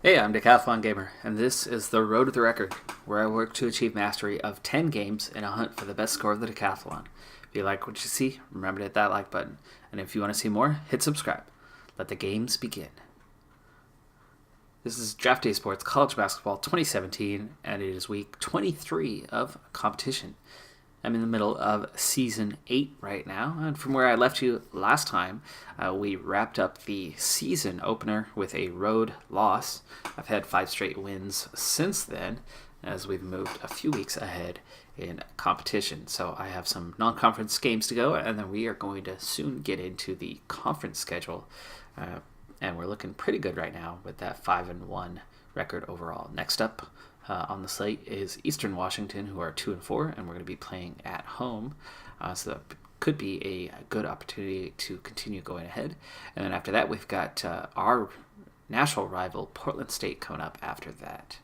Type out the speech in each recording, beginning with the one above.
Hey, I'm Decathlon Gamer, and this is the Road to the Record, where I work to achieve mastery of 10 games in a hunt for the best score of the Decathlon. If you like what you see, remember to hit that like button. And if you want to see more, hit subscribe. Let the games begin. This is Draft Day Sports College Basketball 2017, and it is week 23 of competition. I'm in the middle of Season 8 right now, and from where I left you last time, we wrapped up the season opener with a road loss. I've had 5 straight wins since then, as we've moved a few weeks ahead in competition. So I have some non-conference games to go, and then we are going to soon get into the conference schedule. And we're looking pretty good right now with that 5-1 record overall. Next up on the slate is Eastern Washington, who are 2-4, and we're going to be playing at home. So that could be a good opportunity to continue going ahead. And then after that, we've got our national rival, Portland State, coming up after that.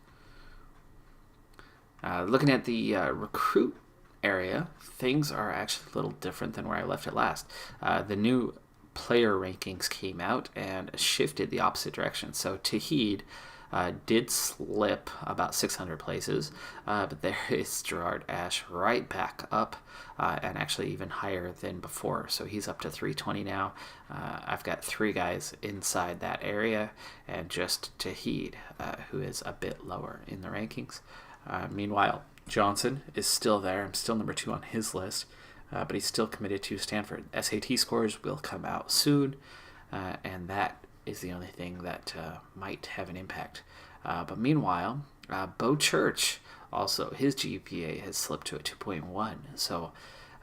Looking at the recruit area, things are actually a little different than where I left it last. The new player rankings came out and shifted the opposite direction. So Tahid did slip about 600 places, but there is Gerard Ash right back up and actually even higher than before. So he's up to 320 now. I've got 3 guys inside that area and just Tahid, who is a bit lower in the rankings. Meanwhile, Johnson is still there. I'm still number 2 on his list, but he's still committed to Stanford. SAT scores will come out soon, and that is the only thing that might have an impact. But meanwhile, Bo Church, also, his GPA has slipped to a 2.1. So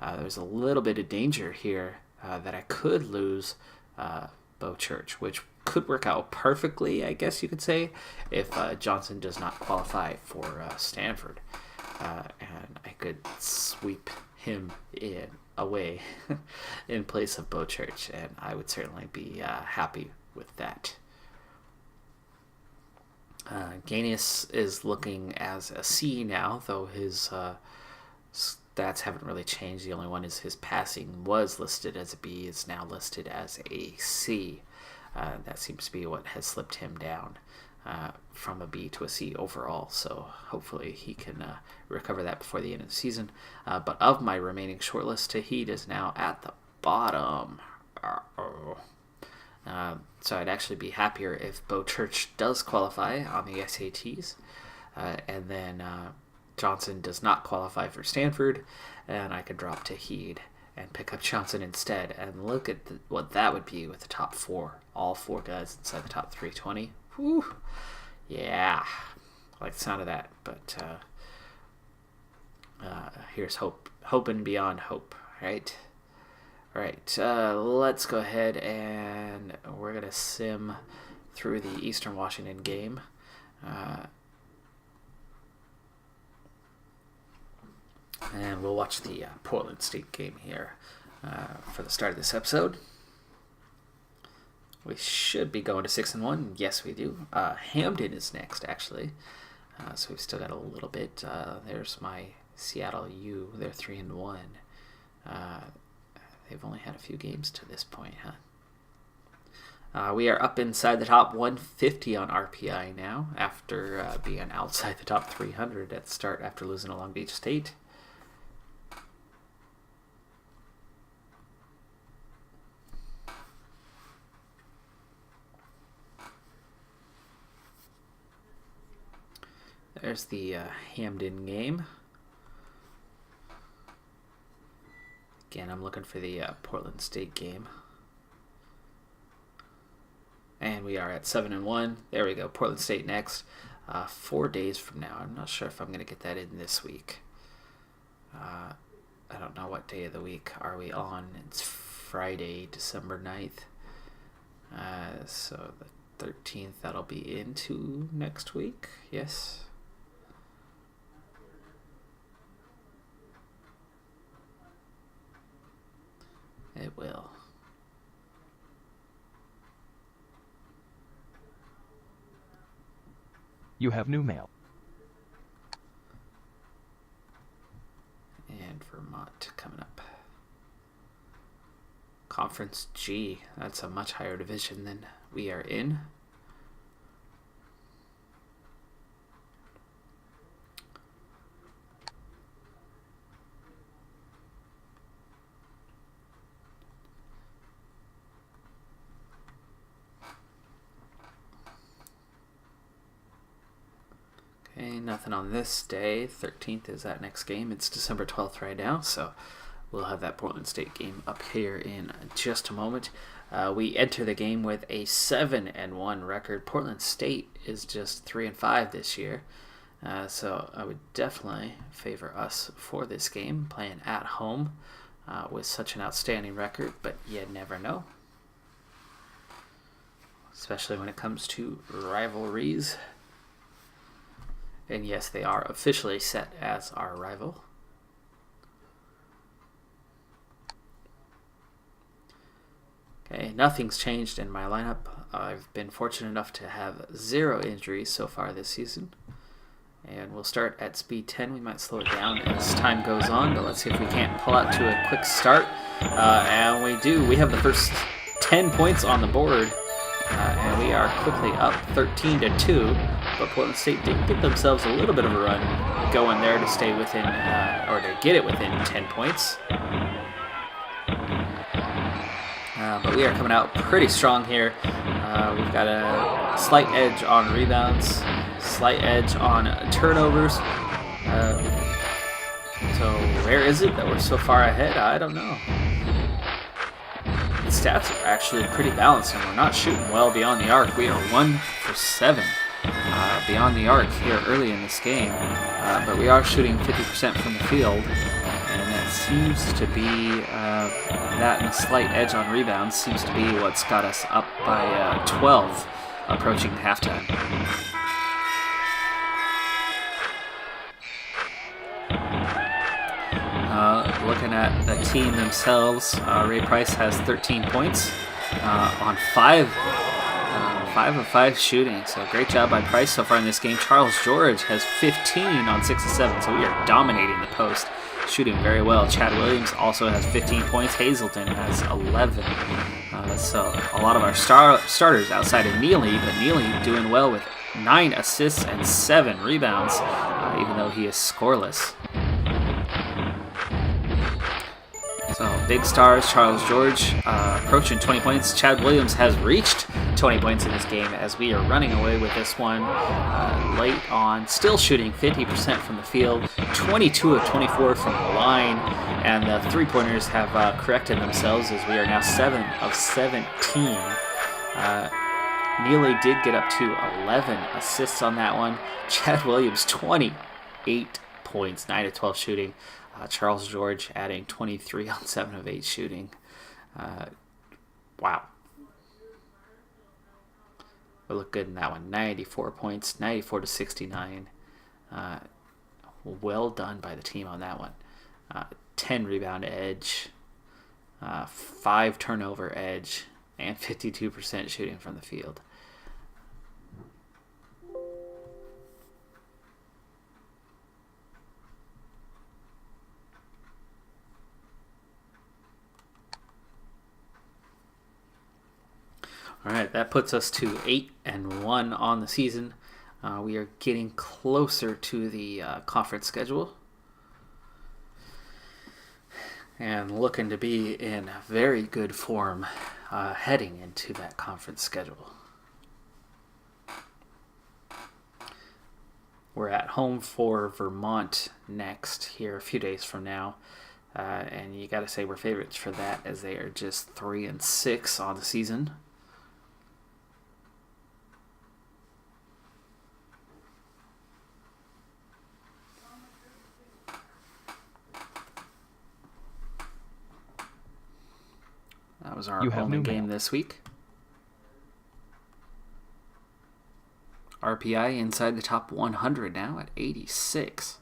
there's a little bit of danger here that I could lose Bo Church, which could work out perfectly, I guess you could say, if Johnson does not qualify for Stanford. And I could sweep him away in place of Bo Church, and I would certainly be happy with that. Ganius is looking as a C now, though his stats haven't really changed. The only one is his passing was listed as a B, is now listed as a C. That seems to be what has slipped him down from a B to a C overall, so hopefully he can recover that before the end of the season. But of my remaining shortlist, Tahid is now at the bottom. So I'd actually be happier if Bo Church does qualify on the SATs, and then Johnson does not qualify for Stanford, and I could drop Tahid and pick up Johnson instead. And look at what that would be with the top 4. All 4 guys inside the top 320. Whew. Yeah, I like the sound of that. But here's hope and beyond hope, right? All right, let's go ahead and we're going to sim through the Eastern Washington game. And we'll watch the Portland State game here for the start of this episode. We should be going to 6-1. Yes, we do. Hamden is next, actually. So we've still got a little bit. There's my Seattle U. They're 3-1. They've only had a few games to this point, huh? We are up inside the top 150 on RPI now, after being outside the top 300 at the start after losing to Long Beach State. There's the Hamden game. Again, I'm looking for the Portland State game. And we are at 7-1. There we go. Portland State next. 4 days from now. I'm not sure if I'm going to get that in this week. I don't know what day of the week are we on. It's Friday, December 9th. So the 13th, that'll be into next week. Yes. It will. You have new mail. And Vermont coming up. Conference G. That's a much higher division than we are in. Okay, nothing on this day. 13th is that next game. It's December 12th right now, so we'll have that Portland State game up here in just a moment. We enter the game with a 7-1 record. Portland State is just 3-5 this year, so I would definitely favor us for this game, playing at home with such an outstanding record, but you never know, especially when it comes to rivalries. And yes, they are officially set as our rival. Okay, nothing's changed in my lineup. I've been fortunate enough to have 0 injuries so far this season. And we'll start at speed 10. We might slow it down as time goes on, but let's see if we can't pull out to a quick start. And we do. We have the first 10 points on the board, and we are quickly up 13-2. But Portland State did give themselves a little bit of a run going there to stay within, or to get it within 10 points. But we are coming out pretty strong here. We've got a slight edge on rebounds, slight edge on turnovers. So where is it that we're so far ahead? I don't know. The stats are actually pretty balanced, and we're not shooting well beyond the arc. We are 1 for 7 beyond the arc here early in this game. But we are shooting 50% from the field, and that seems to be that and a slight edge on rebounds seems to be what's got us up by 12 approaching halftime. Looking at the team themselves, Ray Price has 13 points on 5 of 5 shooting, so great job by Price so far in this game. Charles George has 15 on 6 of 7, so we are dominating the post, shooting very well. Chad Williams also has 15 points. Hazelton has 11. So a lot of our starters outside of Neely, but Neely doing well with 9 assists and 7 rebounds, even though he is scoreless. So big stars, Charles George approaching 20 points. Chad Williams has reached 20 points in this game as we are running away with this one late on. Still shooting 50% from the field, 22 of 24 from the line, and the three-pointers have corrected themselves as we are now 7 of 17. Neely did get up to 11 assists on that one. Chad Williams, 28 points, 9 of 12 shooting. Charles George adding 23 on 7 of 8 shooting. Wow. We look good in that one. 94 points, 94-69. Well done by the team on that one. 10 rebound edge, 5 turnover edge, and 52% shooting from the field. All right, that puts us to 8-1 on the season. We are getting closer to the conference schedule and looking to be in very good form heading into that conference schedule. We're at home for Vermont next here a few days from now. And you got to say we're favorites for that as they are just 3-6 on the season. That was our only game this week. RPI inside the top 100 now at 86.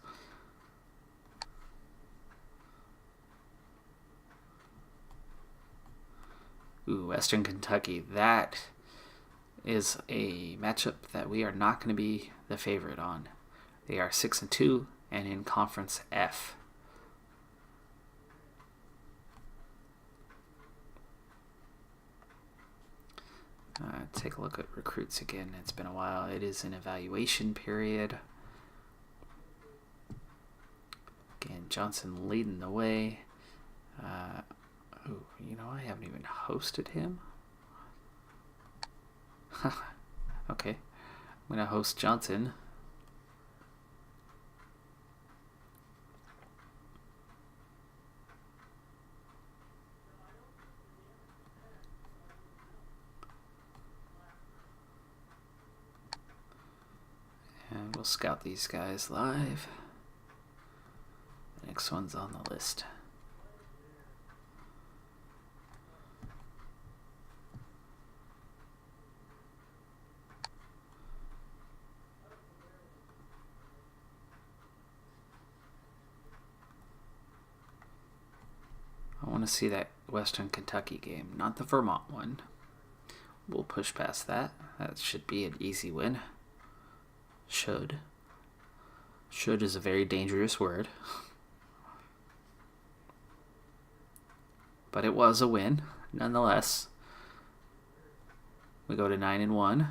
Ooh, Western Kentucky. That is a matchup that we are not going to be the favorite on. They are 6-2 and in Conference F. Take a look at recruits again. It's been a while. It is an evaluation period. Again, Johnson leading the way. I haven't even hosted him. Okay. I'm going to host Johnson. We'll scout these guys live. The next one's on the list. I want to see that Western Kentucky game, not the Vermont one. We'll push past that. That should be an easy win. Should. Should is a very dangerous word. But it was a win, nonetheless. We go to 9-1.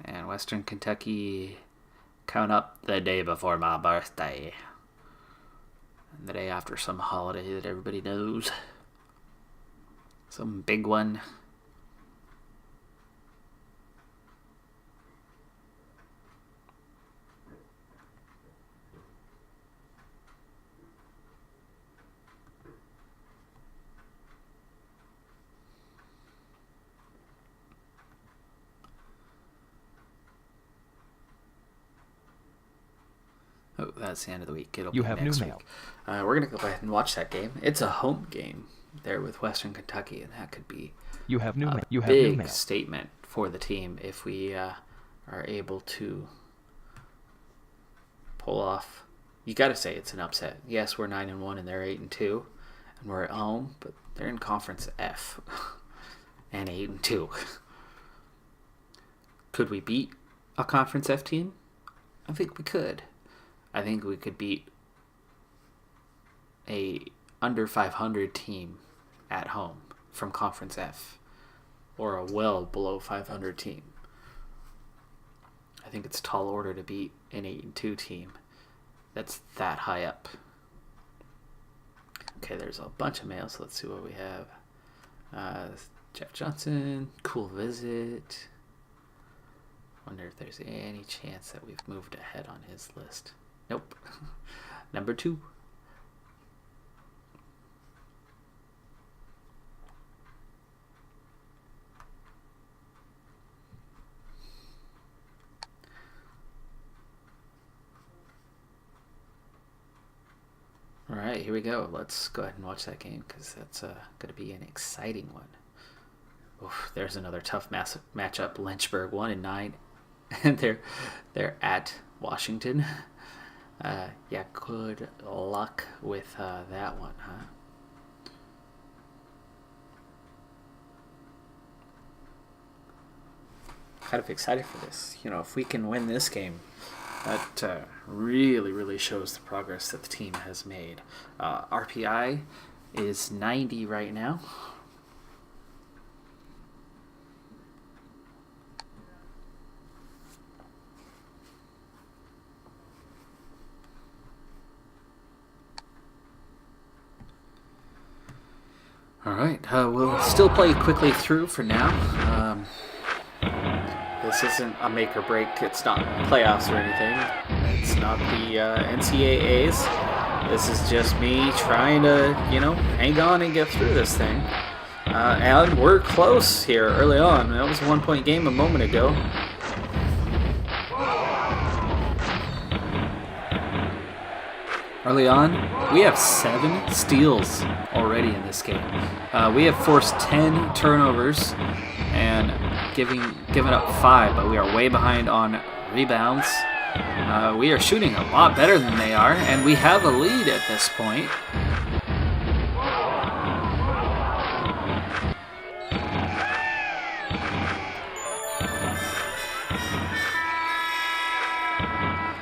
And Western Kentucky count up the day before my birthday. And the day after some holiday that everybody knows. Some big one. Oh, that's the end of the week. It'll You be have next new week. mail. We're going to go ahead and watch that game. It's a home game there with Western Kentucky, and that could be You have new a mail. You have new big mail. statement for the team if we are able to pull off. You got to say it's an upset. Yes, we're 9-1 and they're 8-2, and we're at home, but they're in Conference F and 8-2. Could we beat a Conference F team? I think we could. I think we could beat a under 500 team at home from Conference F, or a well below 500 team. I think it's tall order to beat an 8-2 team that's that high up. Okay, there's a bunch of mail, so let's see what we have. Jeff Johnson, cool visit. Wonder if there's any chance that we've moved ahead on his list. Nope. Number 2. All right, here we go. Let's go ahead and watch that game because that's going to be an exciting one. Oof, there's another tough matchup. Lynchburg 1-9, and they're at Washington. Yeah, good luck with that one, huh? Kind of excited for this. You know, if we can win this game, that really, really shows the progress that the team has made. RPI is 90 right now. All right, we'll still play quickly through for now. This isn't a make or break. It's not playoffs or anything. It's not the NCAAs. This is just me trying to, hang on and get through this thing. And we're close here early on. That was a 1-point game a moment ago. Early on, we have 7 steals already in this game. We have forced 10 turnovers and given up 5, but we are way behind on rebounds. We are shooting a lot better than they are, and we have a lead at this point.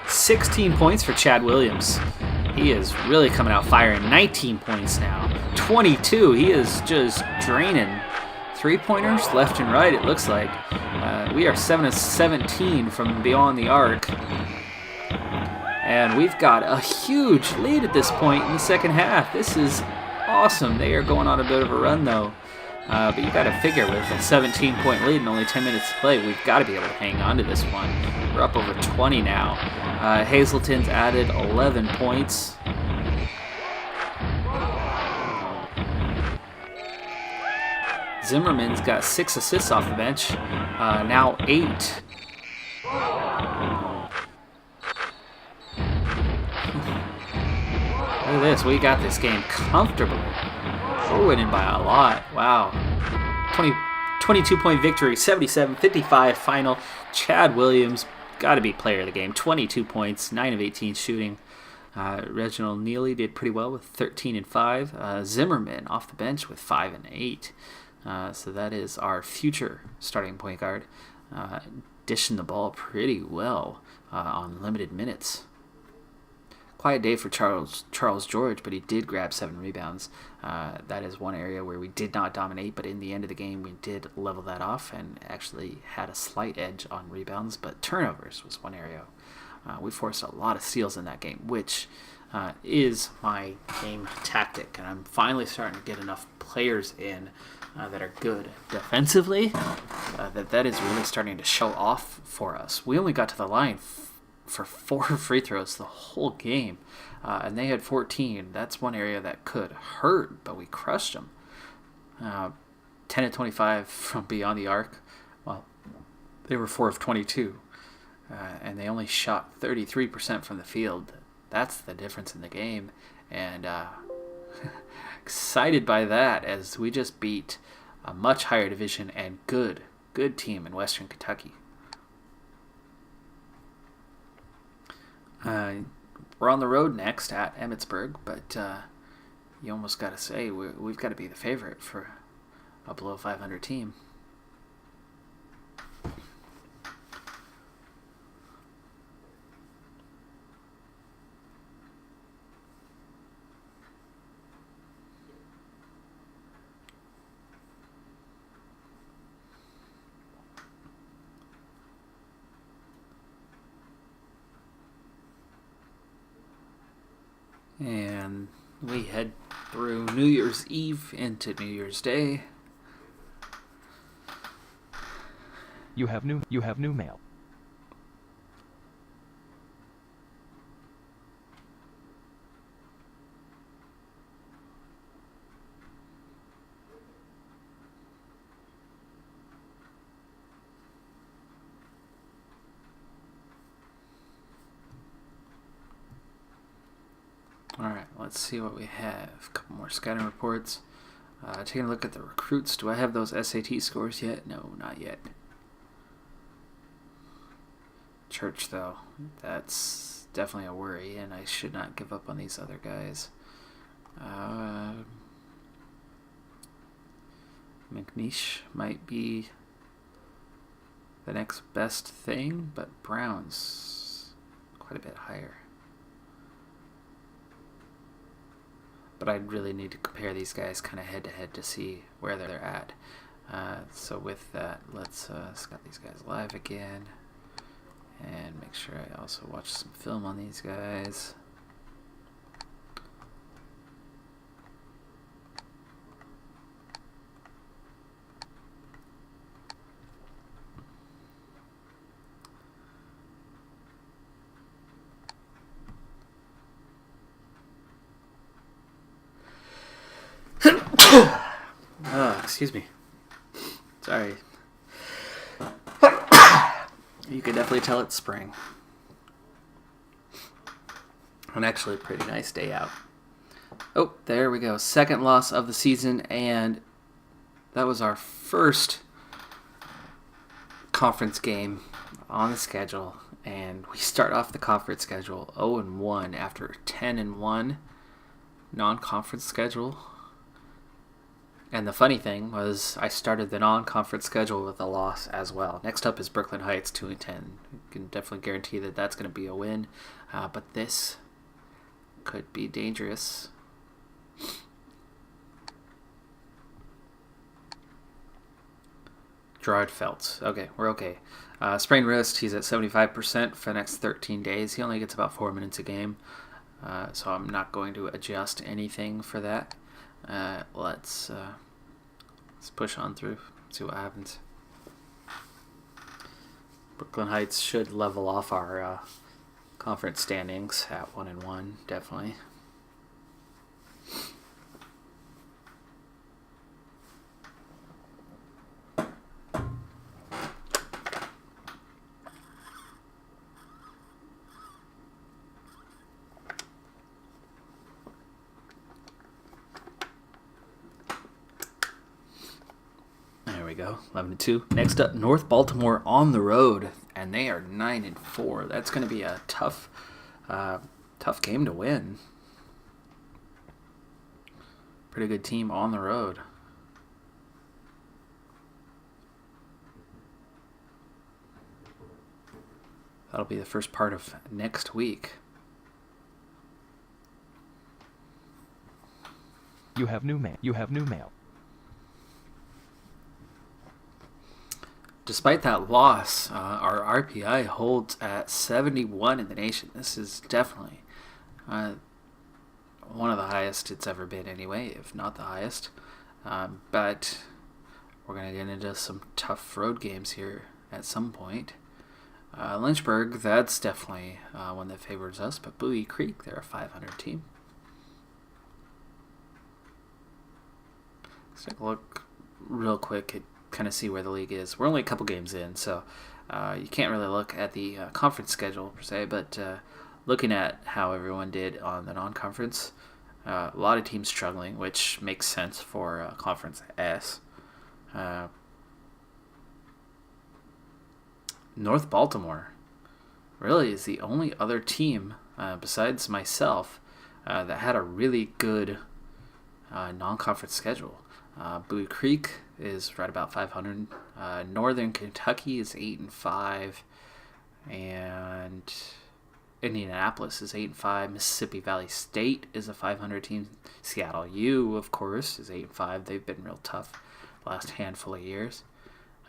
$16 points for Chad Williams. He is really coming out firing. 19 points now. 22. He is just draining. 3-pointers left and right, it looks like. We are 7-17 from beyond the arc. And we've got a huge lead at this point in the second half. This is awesome. They are going on a bit of a run, though. But you got to figure with a 17-point lead and only 10 minutes to play, we've got to be able to hang on to this one. We're up over 20 now. Hazelton's added 11 points. Zimmerman's got 6 assists off the bench. Now 8. Look at this. We got this game comfortably. We're winning by a lot. Wow. 22-point victory, 77-55 final. Chad Williams, got to be player of the game. 22 points, 9 of 18 shooting. Reginald Neely did pretty well with 13 and 5. Zimmerman off the bench with 5 and 8. So that is our future starting point guard. Dishing the ball pretty well on limited minutes. Quiet day for Charles George, but he did grab 7 rebounds. That is one area where we did not dominate, but in the end of the game, we did level that off and actually had a slight edge on rebounds, but turnovers was one area. We forced a lot of steals in that game, which is my game tactic, and I'm finally starting to get enough players in that are good defensively that is really starting to show off for us. We only got to the line for 4 free throws the whole game, and they had 14. That's one area that could hurt, but we crushed them. 10 of 25 from beyond the arc. Well, they were 4 of 22, and they only shot 33% from the field. That's the difference in the game, and excited by that as we just beat a much higher division and good team in Western Kentucky. We're on the road next at Emmitsburg, but you almost got to say we've got to be the favorite for a below 500 team. And we head through New Year's Eve into New Year's Day. You have new mail. Alright, let's see what we have. A couple more scouting reports. Taking a look at the recruits. Do I have those SAT scores yet? No, not yet. Church, though. That's definitely a worry, and I should not give up on these other guys. McNeish might be the next best thing, but Brown's quite a bit higher. But I'd really need to compare these guys kind of head-to-head to see where they're at. So with that, let's scout these guys live again. And make sure I also watch some film on these guys. Excuse me. Sorry. You can definitely tell it's spring. And actually a pretty nice day out. Oh, there we go. Second loss of the season, and that was our first conference game on the schedule. And we start off the conference schedule 0-1 after 10-1 non-conference schedule. And the funny thing was I started the non-conference schedule with a loss as well. Next up is Brooklyn Heights, 2-10. You can definitely guarantee that that's going to be a win. But this could be dangerous. Gerard Feltz. Okay, we're okay. Sprained wrist, he's at 75% for the next 13 days. He only gets about 4 minutes a game. So I'm not going to adjust anything for that. Let's push on through, see what happens. Brooklyn Heights should level off our conference standings at 1-1, definitely. we go. 11-2. Next up, North Baltimore on the road, and they are 9-4. That's going to be a tough game to win. Pretty good team on the road. That'll be the first part of next week. You have new mail. You have new mail. Despite that loss, our RPI holds at 71 in the nation. This is definitely one of the highest it's ever been anyway, if not the highest. But we're going to get into some tough road games here at some point. Lynchburg, that's definitely one that favors us, but Bowie Creek, they're a 500 team. Let's take a look real quick at kind of see where the league is. We're only a couple games in, so you can't really look at the conference schedule per se, but looking at how everyone did on the non-conference, a lot of teams struggling, which makes sense for Conference S. North Baltimore really is the only other team besides myself that had a really good non-conference schedule. Bowie Creek is right about 500. Northern Kentucky is 8-5, and Indianapolis is 8-5. Mississippi Valley State is a 500 team. Seattle U, of course, is 8-5. They've been real tough the last handful of years.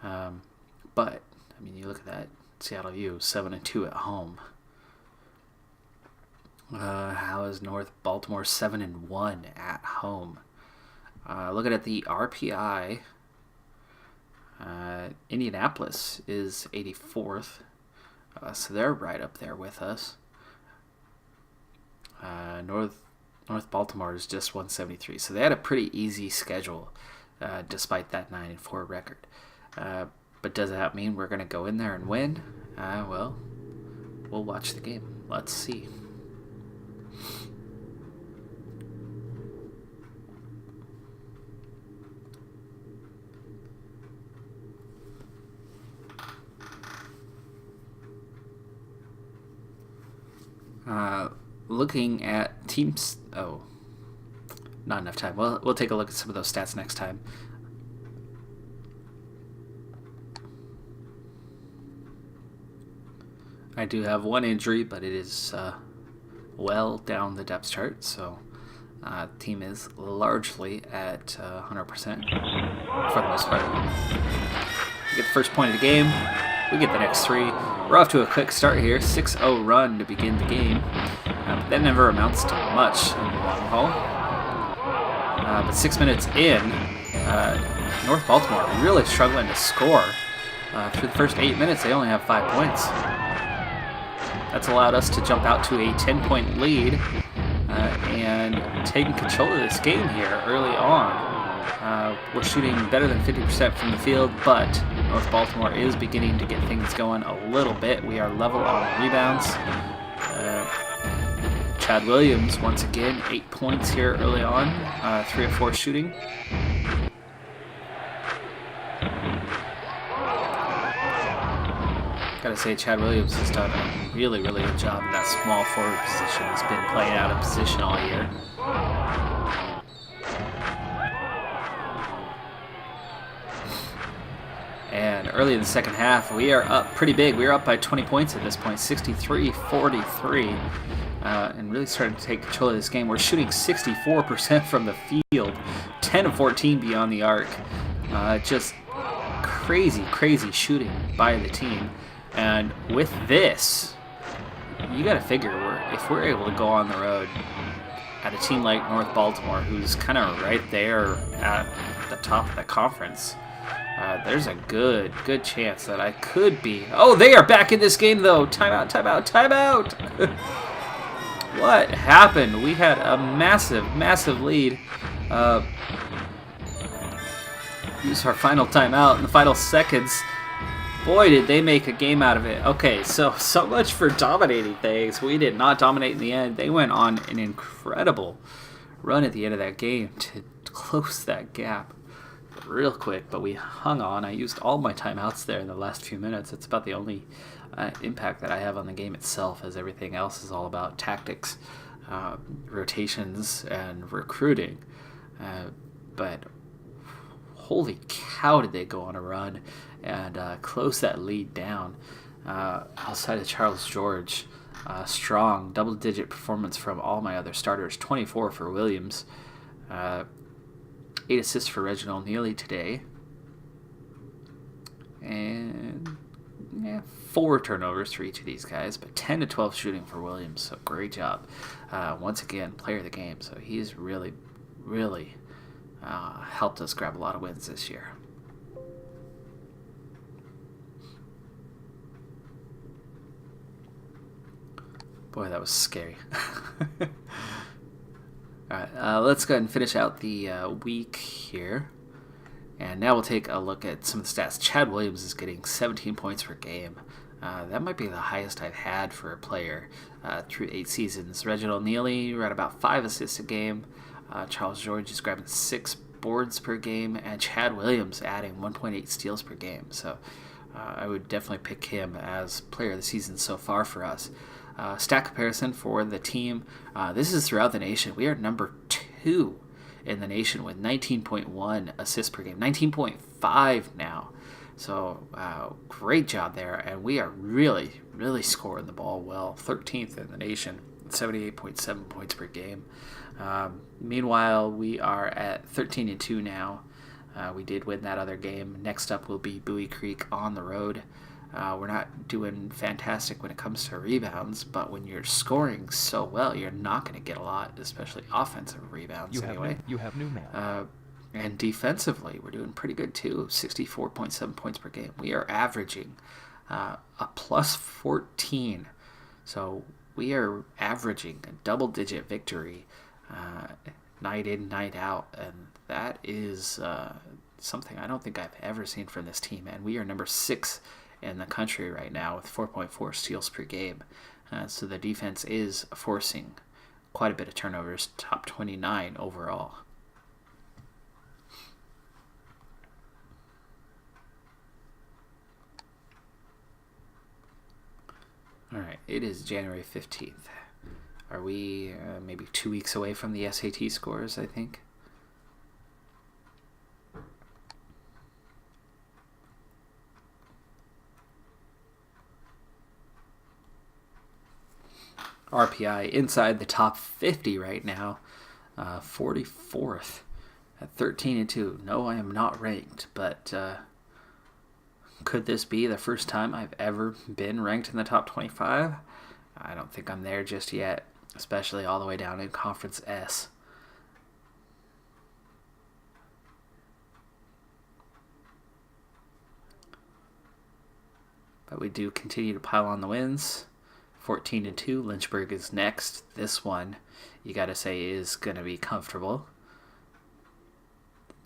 But I mean, you look at that. Seattle U 7-2 at home. How is North Baltimore 7-1 at home? Looking at the RPI, Indianapolis is 84th, so they're right up there with us. North Baltimore is just 173, so they had a pretty easy schedule, despite that 9-4 record. But does that mean we're going to go in there and win? Well, we'll watch the game. Let's see. Looking at teams... Oh, not enough time. Well, we'll take a look at some of those stats next time. I do have one injury, but it is well down the depth chart, so the team is largely at 100% for the most part. We get the first point of the game. We get the next three. We're off to a quick start here. 6-0 run to begin the game. But that never amounts to much in the long haul. But 6 minutes in, North Baltimore really struggling to score. Through the first 8 minutes, they only have 5 points. That's allowed us to jump out to a 10-point lead and taking control of this game here early on. We're shooting better than 50% from the field, but North Baltimore is beginning to get things going a little bit. We are level on rebounds. Chad Williams, once again, 8 points here early on, 3 of 4 shooting. Gotta say, Chad Williams has done a really, really good job in that small forward position. He's been playing out of position all year. And early in the second half, we are up pretty big. We are up by 20 points at this point, 63-43, and really starting to take control of this game. We're shooting 64% from the field, 10 of 14 beyond the arc. Just crazy, crazy shooting by the team. And with this, you got to figure if we're able to go on the road at a team like North Baltimore, who's kind of right there at the top of the conference, there's a good chance that I could be. Oh, they are back in this game, though. Timeout, timeout, timeout. What happened? We had a massive lead. Use our final timeout in the final seconds. Boy, did they make a game out of it. Okay, so much for dominating things. We did not dominate in the end. They went on an incredible run at the end of that game to close that gap. real quick, but we hung on. I used all my timeouts there in the last few minutes. It's about the only impact that I have on the game itself, as everything else is all about tactics, rotations, and recruiting. But holy cow, did they go on a run and close that lead down. Outside of Charles George, strong double-digit performance from all my other starters. 24 for Williams, 8 assists for Reginald Neely today, and 4 turnovers for each of these guys, but 10 to 12 shooting for Williams, so great job. Once again, player of the game, so he's really helped us grab a lot of wins this year. Boy, that was scary. Alright, let's go ahead and finish out the week here. And now we'll take a look at some of the stats. Chad Williams is getting 17 points per game. That might be the highest I've had for a player through 8 seasons. Reginald Neely, right about 5 assists a game. Charles George is grabbing 6 boards per game. And Chad Williams adding 1.8 steals per game. So I would definitely pick him as player of the season so far for us. Stat comparison for the team. This is throughout the nation. We are number 2 in the nation with 19.1 assists per game. 19.5 now. So great job there. And we are really scoring the ball well. 13th in the nation. 78.7 points per game. Meanwhile, we are at 13-2 now. We did win that other game. Next up will be Bowie Creek on the road. We're not doing fantastic when it comes to rebounds, but when you're scoring so well, you're not going to get a lot, especially offensive rebounds anyway. You have new mail. And defensively, we're doing pretty good too, 64.7 points per game. We are averaging a plus 14. So we are averaging a double-digit victory night in, night out, and that is something I don't think I've ever seen from this team. And we are number 6 in the country right now with 4.4 steals per game. So the defense is forcing quite a bit of turnovers, top 29 overall. All right, it is January 15th. Are we maybe 2 weeks away from the SAT scores, I think? RPI inside the top 50 right now, 44th at 13-2. No, I am not ranked, but could this be the first time I've ever been ranked in the top 25? I don't think I'm there just yet, especially all the way down in Conference S. But we do continue to pile on the wins. 14-2. Lynchburg is next. This one, you got to say, is going to be comfortable.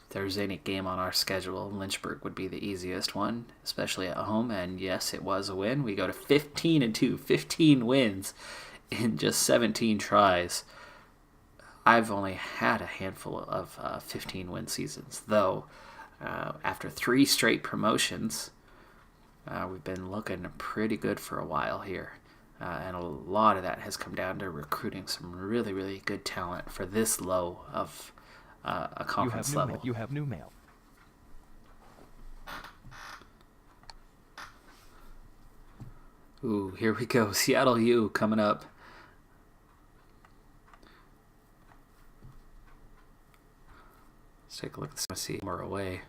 If there's any game on our schedule, Lynchburg would be the easiest one, especially at home. And yes, it was a win. We go to 15-2. 15 wins in just 17 tries. I've only had a handful of 15-win seasons, though. After 3 straight promotions, we've been looking pretty good for a while here. And a lot of that has come down to recruiting some really good talent for this low of a conference level. You have new mail. Ooh, here we go. Seattle U coming up. Let's take a look. Let's see more away.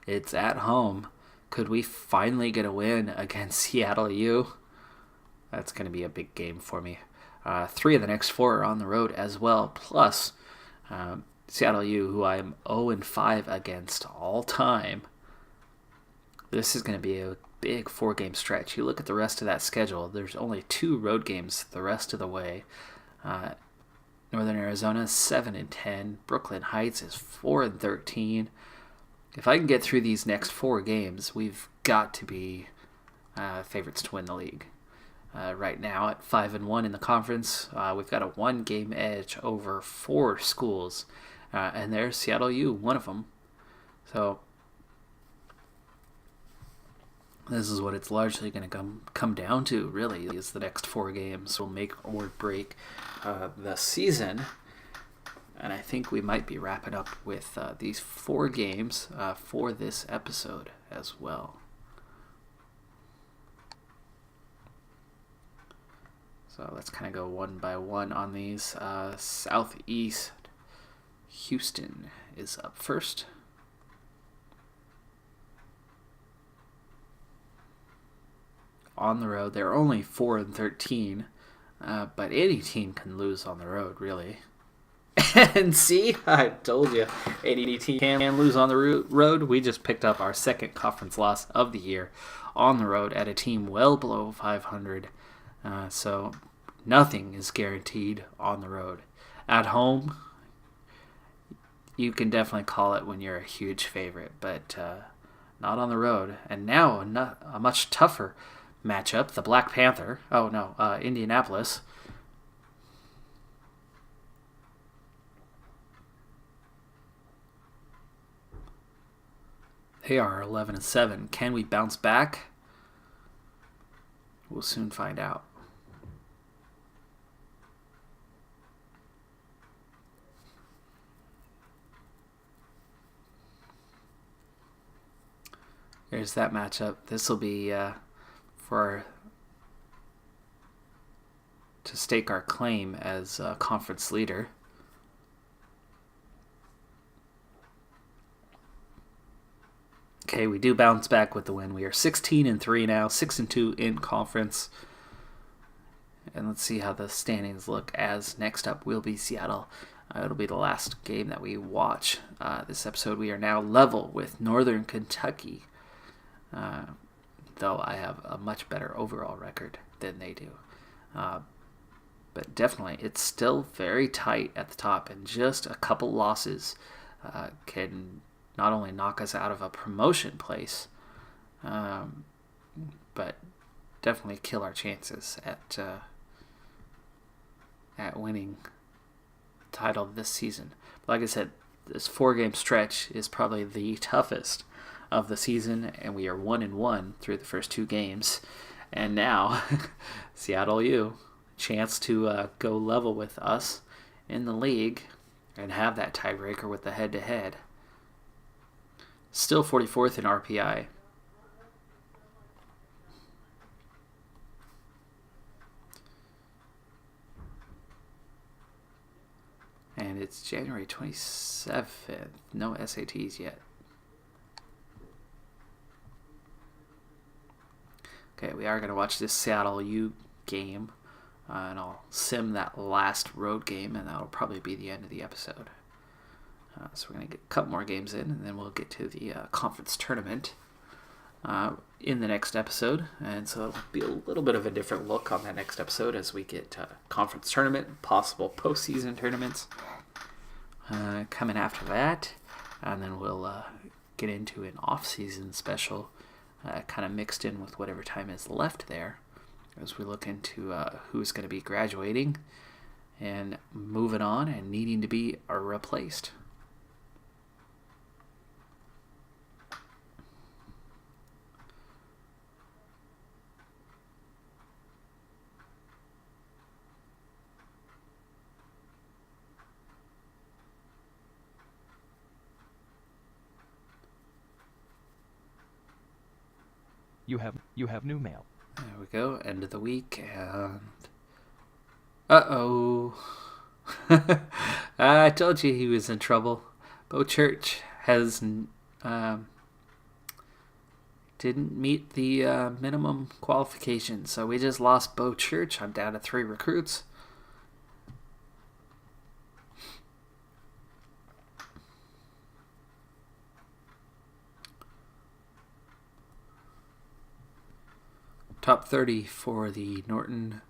It's at home. Could we finally get a win against Seattle U? That's going to be a big game for me. 3 of the next 4 are on the road as well. Plus, Seattle U, who I'm 0-5 against all time. This is going to be a big 4-game stretch. You look at the rest of that schedule. There's only 2 road games the rest of the way. Northern Arizona is 7-10. Brooklyn Heights is 4-13. If I can get through these next 4 games, we've got to be favorites to win the league. right now at 5-1 in the conference. We've got a 1-game edge over 4 schools, and there's Seattle U, one of them. So this is what it's largely going to come down to, really, is the next 4 games will make or break the season. And I think we might be wrapping up with these 4 games for this episode as well. So let's kind of go one by one on these. Southeast Houston is up first. On the road, they're only 4-13, but any team can lose on the road, really. And see, I told you, any team can lose on the road. We just picked up our second conference loss of the year on the road at a team well below 500. So nothing is guaranteed on the road. At home, you can definitely call it when you're a huge favorite, but not on the road. And now a much tougher matchup, the Black Panther. Indianapolis. They are 11-7. Can we bounce back? We'll soon find out. There's that matchup. This will be to stake our claim as conference leader. Okay, we do bounce back with the win. We are 16-3 now, 6-2 in conference. And let's see how the standings look, as next up will be Seattle. It'll be the last game that we watch this episode. We are now level with Northern Kentucky, though I have a much better overall record than they do. But definitely, it's still very tight at the top, and just a couple losses can not only knock us out of a promotion place, but definitely kill our chances at winning the title this season. Like I said, this 4-game stretch is probably the toughest of the season, and we are 1-1 through the first 2 games. And now, Seattle U, chance to go level with us in the league and have that tiebreaker with the head-to-head. Still 44th in RPI. And it's January 27th. No SATs yet. Okay, we are going to watch this Seattle U game. And I'll sim that last road game, and that'll probably be the end of the episode. So we're going to get a couple more games in, and then we'll get to the conference tournament in the next episode. And so it'll be a little bit of a different look on that next episode as we get conference tournament, possible postseason tournaments coming after that. And then we'll get into an off-season special kind of mixed in with whatever time is left there as we look into who's going to be graduating and moving on and needing to be replaced. You have new mail. There we go, end of the week, and uh-oh. I told you he was in trouble. Bo Church has didn't meet the minimum qualifications, so we just lost Bo Church. I'm down to 3 recruits. Top 30 for the Norton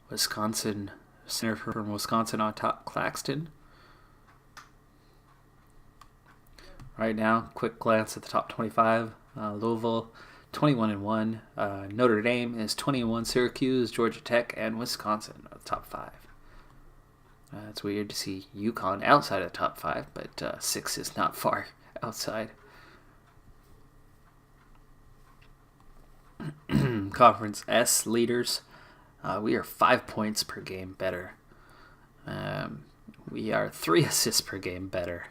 Wisconsin, center from Wisconsin on top, Claxton. right now. Quick glance at the top 25. Louisville, 21-1. Notre Dame is 20-1. Syracuse, Georgia Tech, and Wisconsin are the top 5. It's weird to see UConn outside of the top 5, but 6 is not far outside. Conference S leaders, we are 5 points per game better. We are 3 assists per game better.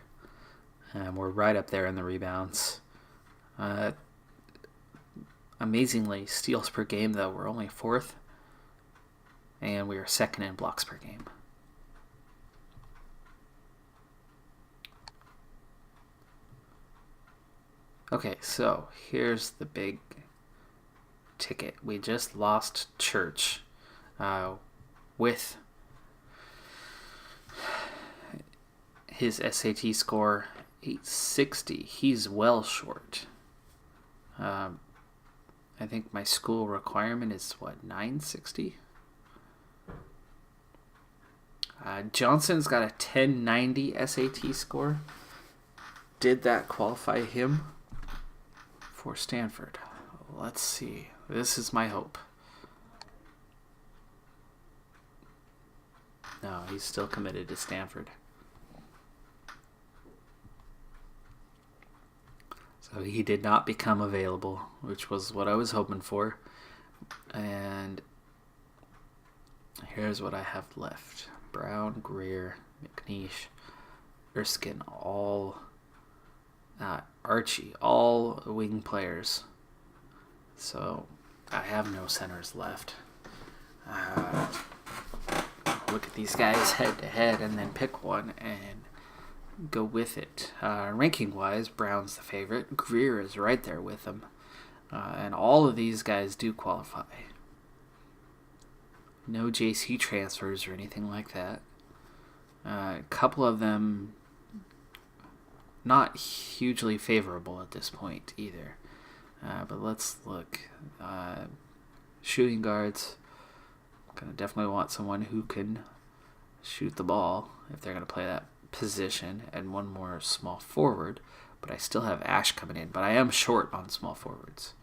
We're right up there in the rebounds. Amazingly, steals per game, though, we're only 4th. And we are 2nd in blocks per game. Okay, so here's the big ticket. We just lost Church with his SAT score 860. He's well short. I think my school requirement is 960. Johnson's got a 1090 SAT score. Did that qualify him for Stanford? Let's see. This is my hope. No, he's still committed to Stanford. So he did not become available, which was what I was hoping for. And here's what I have left. Brown, Greer, McNeish, Erskine, all Archie, all wing players. So I have no centers left. Look at these guys head to head and then pick one and go with it. Ranking wise, Brown's the favorite. Greer is right there with him. And all of these guys do qualify. No JC transfers or anything like that. A couple of them not hugely favorable at this point either. But let's look. Shooting guards. Gonna definitely want someone who can shoot the ball if they're gonna play that position, and one more small forward. But I still have Ash coming in, but I am short on small forwards.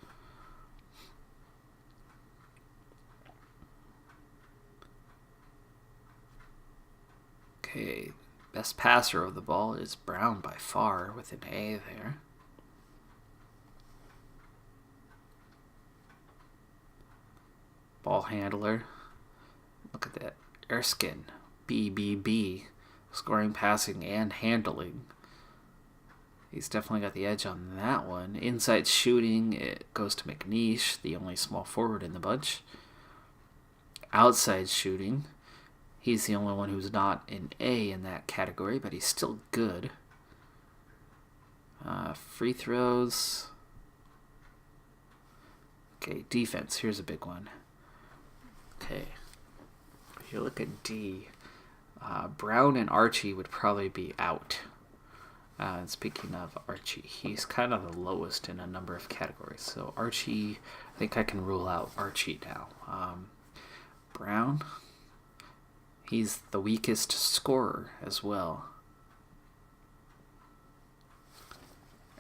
Okay, best passer of the ball is Brown by far with an A there. Ball handler. Look at that. Erskine, BBB. Scoring, passing, and handling. He's definitely got the edge on that one. Inside shooting, it goes to McNeish, the only small forward in the bunch. Outside shooting, he's the only one who's not an A in that category, but he's still good. Free throws. Okay, defense. Here's a big one. Okay. If you look at D, Brown and Archie would probably be out. And speaking of Archie, he's kind of the lowest in a number of categories. So Archie, I think I can rule out Archie now. Brown, he's the weakest scorer as well.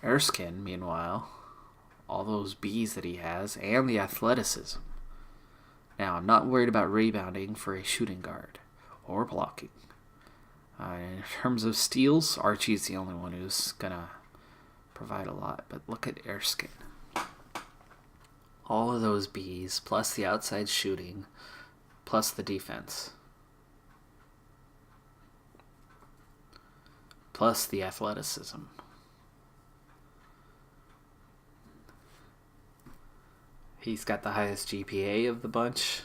Erskine, meanwhile, all those B's that he has, and the athleticism. Now, I'm not worried about rebounding for a shooting guard or blocking. In terms of steals, Archie's the only one who's going to provide a lot. But look at Erskine. All of those B's, plus the outside shooting, plus the defense, plus the athleticism. He's got the highest GPA of the bunch,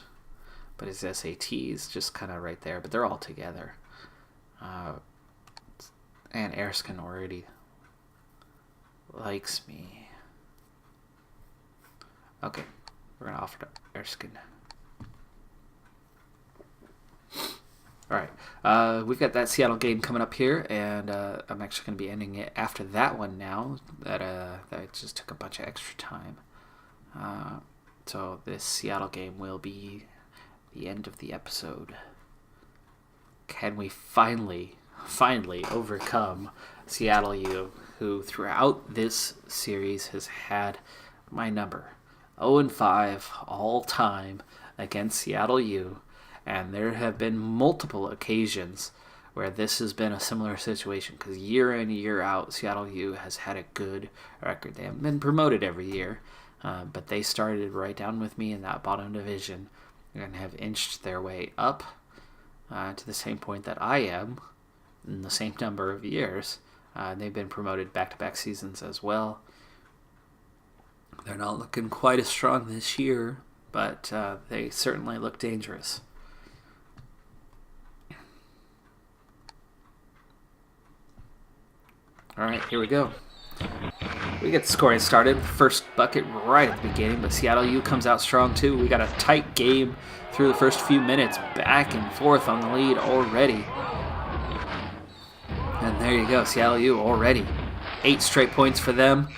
but his SAT's just kind of right there. But they're all together. And Erskine already likes me. Okay, we're going to offer to Erskine. Alright, we've got that Seattle game coming up here, and I'm actually going to be ending it after that one now, that just took a bunch of extra time. So this Seattle game will be the end of the episode. Can we finally overcome Seattle U? who throughout this series has had my number. 0-5 all time against Seattle U, and there have been multiple occasions where this has been a similar situation, because year in, year out, Seattle U has had a good record. They haven't been promoted every year, but they started right down with me in that bottom division and have inched their way up to the same point that I am in the same number of years. They've been promoted back-to-back seasons as well. They're not looking quite as strong this year, but they certainly look dangerous. All right, here we go. We get the scoring started. First bucket right at the beginning, but Seattle U comes out strong too. We got a tight game through the first few minutes, back and forth on the lead already. And there you go, Seattle U already. 8 straight points for them,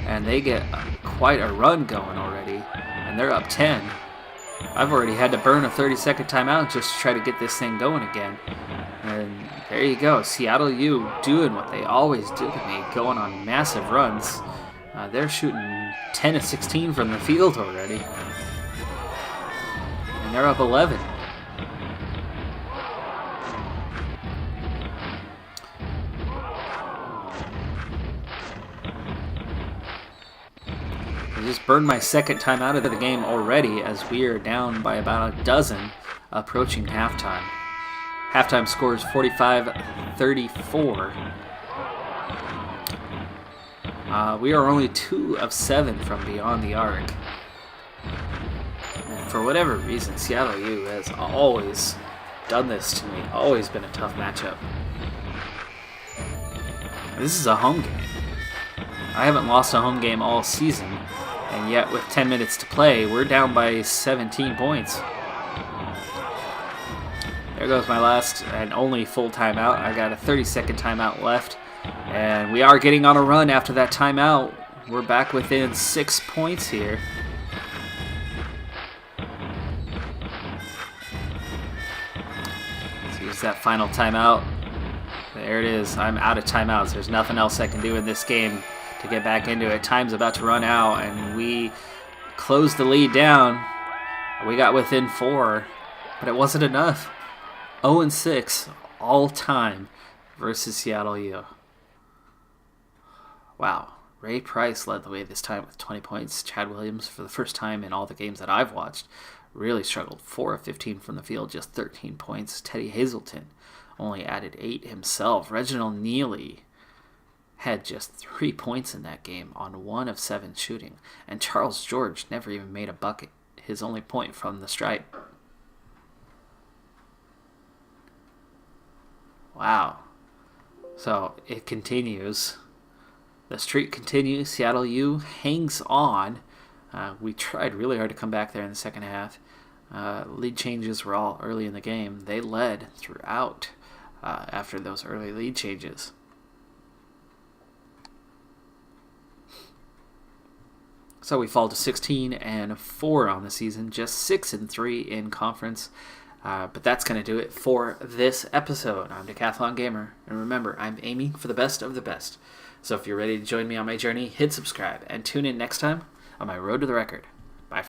and they get quite a run going already, and they're up 10. I've already had to burn a 30-second timeout just to try to get this thing going again. And there you go, Seattle U doing what they always do to me, going on massive runs. They're shooting 10 of 16 from the field already. And they're up 11. I just burned my second time out of the game already, as we are down by about a dozen, approaching halftime. Halftime score is 45-34. We are only 2 of 7 from beyond the arc. And for whatever reason, Seattle U has always done this to me. Always been a tough matchup. This is a home game. I haven't lost a home game all season, and yet with 10 minutes to play, we're down by 17 points. There goes my last and only full timeout. I got a 30-second timeout left, and we are getting on a run after that timeout. We're back within 6 points here. Let's use that final timeout. There it is. I'm out of timeouts. There's nothing else I can do in this game to get back into it. Time's about to run out, and we closed the lead down. We got within 4, but it wasn't enough. 0-6 all time versus Seattle U. Wow. Ray Price led the way this time with 20 points. Chad Williams, for the first time in all the games that I've watched, really struggled. 4 of 15 from the field, just 13 points. Teddy Hazelton only added 8 himself. Reginald Neely had just 3 points in that game on 1 of 7 shooting. And Charles George never even made a bucket. His only point from the stripe. Wow. So it continues. The streak continues. Seattle U hangs on. We tried really hard to come back there in the second half. Lead changes were all early in the game. They led throughout after those early lead changes. So we fall to 16-4 on the season, just 6-3 in conference. But that's going to do it for this episode. I'm Decathlon Gamer, and remember, I'm aiming for the best of the best. So if you're ready to join me on my journey, hit subscribe, and tune in next time on my road to the record.